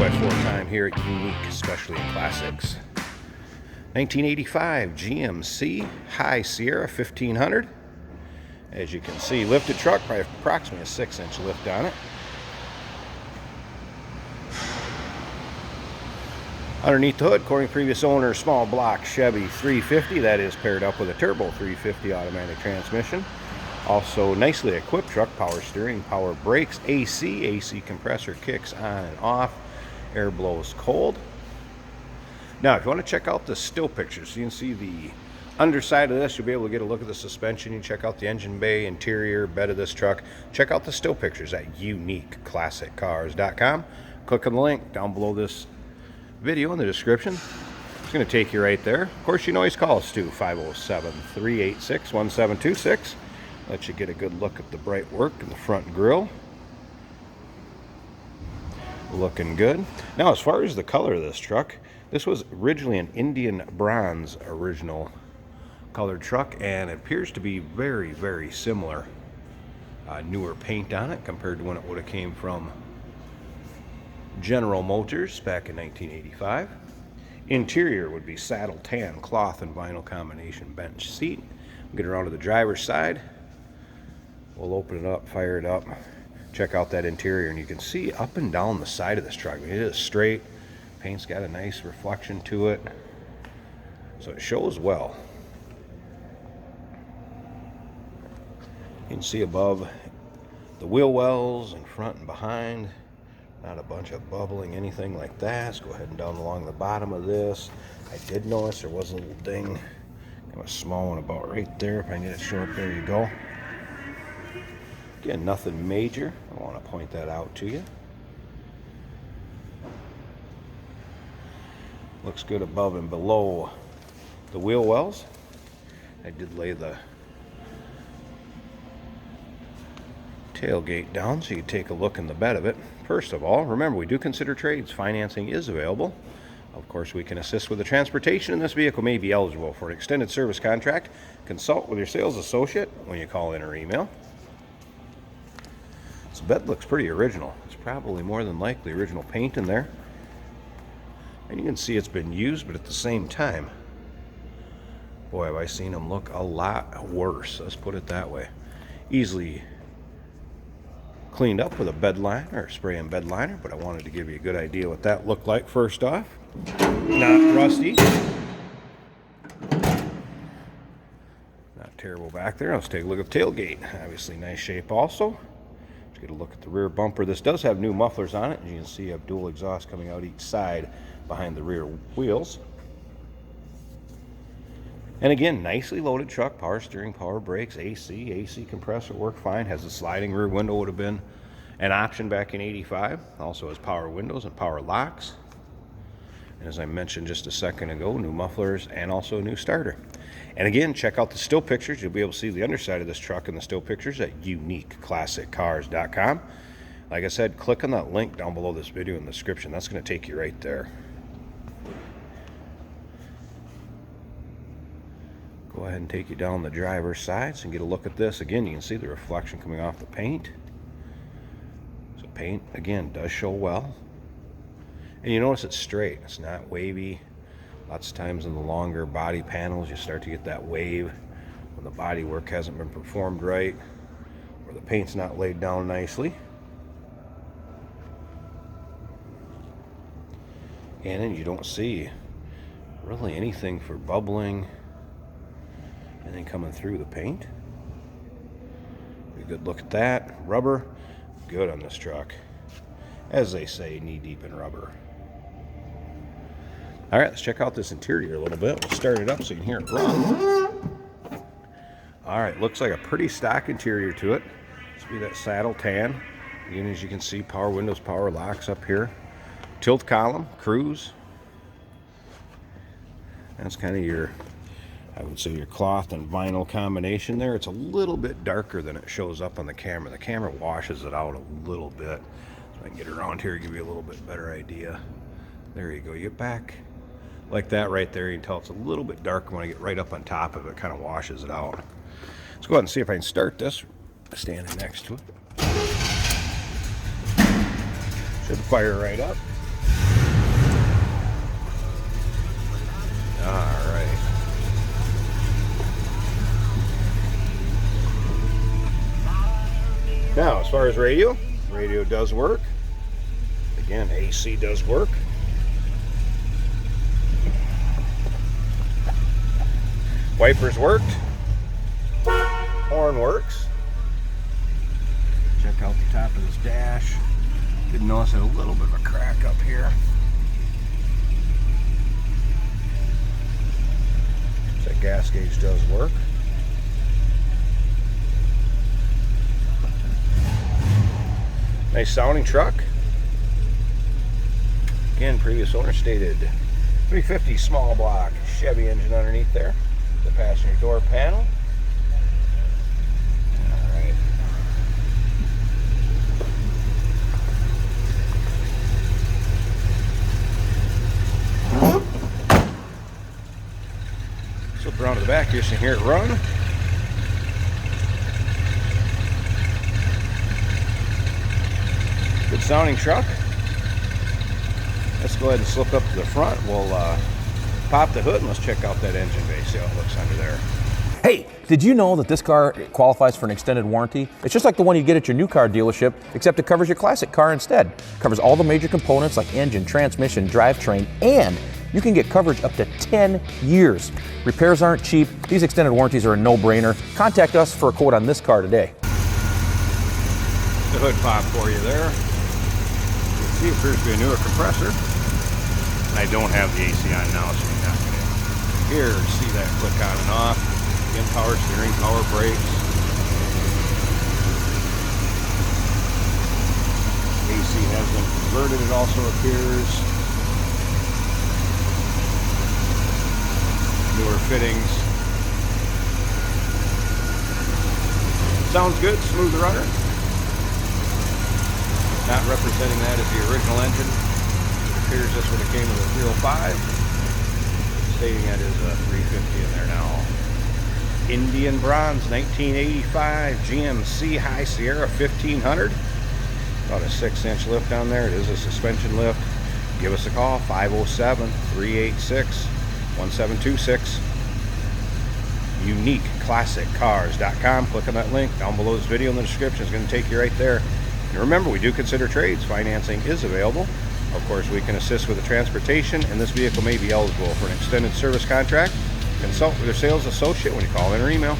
4x4 time here at Unique, especially in classics. 1985 GMC High Sierra 1500. As you can see, lifted truck, probably approximately a 6-inch lift on it. Underneath the hood, according to previous owner, small block Chevy 350. That is paired up with a turbo 350 automatic transmission. Also nicely equipped truck, power steering, power brakes, AC compressor kicks on and off, air blows cold. Now, if you want to check out the still pictures, you can see the underside of this. You'll be able to get a look at the suspension. You can check out the engine bay, interior, bed of this truck. Check out the still pictures at uniqueclassiccars.com. Click on the link down below this video in the description. It's going to take you right there. Of course, you can always call us too, 507-386-1726. Let you get a good look at the bright work in the front grille. Looking good. Now, as far as the color of this truck, this was originally an Indian bronze original colored truck, and it appears to be very, very similar. Newer paint on it compared to when it would have came from General Motors back in 1985. Interior would be saddle tan cloth and vinyl combination bench seat. Get around to the driver's side. We'll open it up, fire it up, check out that interior, and you can see up and down the side of this truck. I mean, it is straight. Paint's got a nice reflection to it, so it shows well. You can see above the wheel wells in front and behind. Not a bunch of bubbling, anything like that. Let's go ahead and down along the bottom of this. I did notice there was a little ding, kind of a small one about right there. If I can get it show up, there you go. Again, nothing major. I want to point that out to you. Looks good above and below the wheel wells. I did lay the tailgate down so you can take a look in the bed of it. First of all, remember, we do consider trades. Financing is available. Of course, we can assist with the transportation, and this vehicle may be eligible for an extended service contract. Consult with your sales associate when you call in or email. This bed looks pretty original. It's probably more than likely original paint in there. And you can see it's been used, but at the same time, boy, have I seen them look a lot worse. Let's put it that way. Easily cleaned up with a bed liner or spray and bed liner, but I wanted to give you a good idea what that looked like first off. Not rusty. Not terrible back there. Let's take a look at the tailgate. Obviously nice shape also. Let's get a look at the rear bumper. This does have new mufflers on it. As you can see, you have dual exhaust coming out each side behind the rear wheels. And again, nicely loaded truck, power steering, power brakes, AC compressor work fine. Has a sliding rear window, would have been an option back in 85. Also has power windows and power locks. And as I mentioned just a second ago, new mufflers and also a new starter. And again, check out the still pictures. You'll be able to see the underside of this truck in the still pictures at uniqueclassiccars.com. Like I said, click on that link down below this video in the description. That's going to take you right there. Go ahead and take you down the driver's side so you can get a look at this. Again, you can see the reflection coming off the paint. So paint, again, does show well. And you notice it's straight. It's not wavy. Lots of times in the longer body panels, you start to get that wave when the body work hasn't been performed right, or the paint's not laid down nicely. And then you don't see really anything for bubbling, anything coming through the paint. A good look at that. Rubber, good on this truck. As they say, knee deep in rubber. All right, let's check out this interior a little bit. We'll start it up so you can hear it run. All right, looks like a pretty stock interior to it. This will be that saddle tan. Again, as you can see, power windows, power locks up here. Tilt column, cruise. That's kind of your, I would say, your cloth and vinyl combination there. It's a little bit darker than it shows up on the camera. The camera washes it out a little bit. So I can get around here and give you a little bit better idea. There you go. You get back like that right there. You can tell it's a little bit darker when I get right up on top of it. It kind of washes it out. Let's go ahead and see if I can start this standing next to it. Should fire right up. All right. Now, as far as radio does work. Again, AC does work. Wipers worked. Horn works. Check out the top of this dash. Did notice a little bit of a crack up here. That gas gauge does work. Nice sounding truck. Again, previous owner stated 350 small block Chevy engine underneath there. The passenger door panel. Alright. Flip around to the back here so you can hear it run. Good sounding truck. Let's go ahead and slip up to the front. We'll pop the hood and let's check out that engine bay, see how it looks under there. Hey, did you know that this car qualifies for an extended warranty? It's just like the one you get at your new car dealership, except it covers your classic car instead. It covers all the major components like engine, transmission, drivetrain, and you can get coverage up to 10 years. Repairs aren't cheap. These extended warranties are a no-brainer. Contact us for a quote on this car today. The hood pop for you there. You can see it appears to be a newer compressor. I don't have the AC on now, so you're not going to hear or see that click on and off. Again, power steering, power brakes. AC has been converted, it also appears. Newer fittings. Sounds good, smooth runner. Not representing that as the original engine. It appears this would have came with a 305. Stating that is a 350 in there now. Indian Bronze 1985 GMC High Sierra 1500. About a 6-inch lift on there. It is a suspension lift. Give us a call, 507-386-1726. UniqueClassicCars.com. Click on that link down below this video in the description. It's going to take you right there. And remember, we do consider trades. Financing is available. Of course, we can assist with the transportation, and this vehicle may be eligible for an extended service contract. Consult with your sales associate when you call in or email.